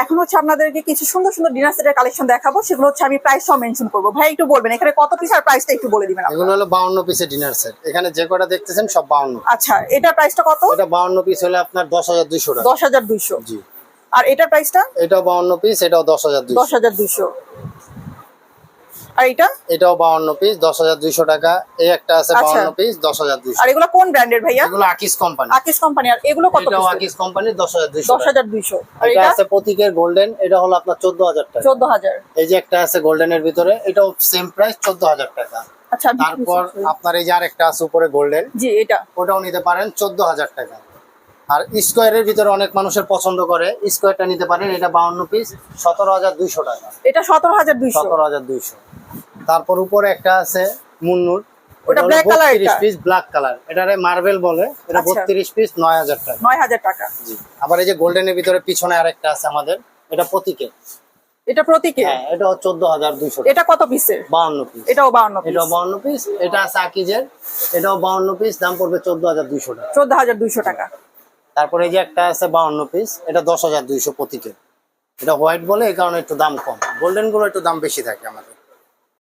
এখন হচ্ছে আপনাদেরকে কিছু সুন্দর সুন্দর ডিনার সেটের কালেকশন দেখাবো, সেগুলো হচ্ছে আমি প্রাইস সহ মেনশন করবো। ভাই একটু বলবেন এখানে কত পিস আর প্রাইসটা একটু বলে দিবেন। এগুলো হলো 52 পিসের ডিনার সেট। এখানে যে কটা দেখতেছেন সব 52। আচ্ছা, এটার প্রাইসটা কত? এটা 52 পিস হলে আপনার 10,200 টাকা। 10,200। জি। আর এটার প্রাইসটা? এটাও 52 পিস, এটাও 10,200। 10,200। আর এটা? এটাও 52 পিস, 10,200 টাকা। এই একটা আছে 52 পিস, 10,200। আর এগুলো কোন ব্র্যান্ডের ভাইয়া? এগুলো আকিস কোম্পানি। আকিস কোম্পানি। আর এগুলো কত এটাও পিস? আকিস কোম্পানি, 10,200। 10,200। আর এটা এটা? আছে প্রতীকের গোল্ডেন, এটা হলো আপনার 14,000 টাকা। 14,000। এই যে একটা আছে গোল্ডেনের ভিতরে, এটাও সেম প্রাইস 14,000 টাকা। আচ্ছা, তারপর আপনার এই যে আরেকটা আছে উপরে গোল্ডেন, জি এটা ওটাও নিতে পারেন 14,000 টাকা। আর স্কোয়ারের ভিতরে অনেক মানুষের পছন্দ করে, স্কোয়ারটা নিতে পারেন। এটা 52 পিস, 17,200 টাকা। এটা 17,200। 17,200। তারপর উপরে একটা আছে মুন্নুর, ওটা black colour. 32 piece black colour, এটারে মার্বেল বলে। এটা আচ্ছা। 32 পিস, 9,000 টাকা। 9,000 টাকা। জি। আবার এই যে গোল্ডেনের ভিতরে পিছনে আরেকটা আছে আমাদের, এটা প্রতীকের। এটা প্রতীকে? হ্যাঁ, এটাও 14,200 টাকা। এটা কত পিসের? 52 পিস। এটাও 52 পিস। এটাও 52 পিস। এটা আছে আকিজের, এটাও 52 পিস, দাম পড়বে 14,200 টাকা। 14,200 টাকা। তারপরে এই যে একটা আছে 52 পিস, এটা 10,200 প্রতীকের। এটা হোয়াইট বলে, এই কারণে একটু দাম কম। গোল্ডেন গুলো একটু দাম বেশি থাকে আমাদের।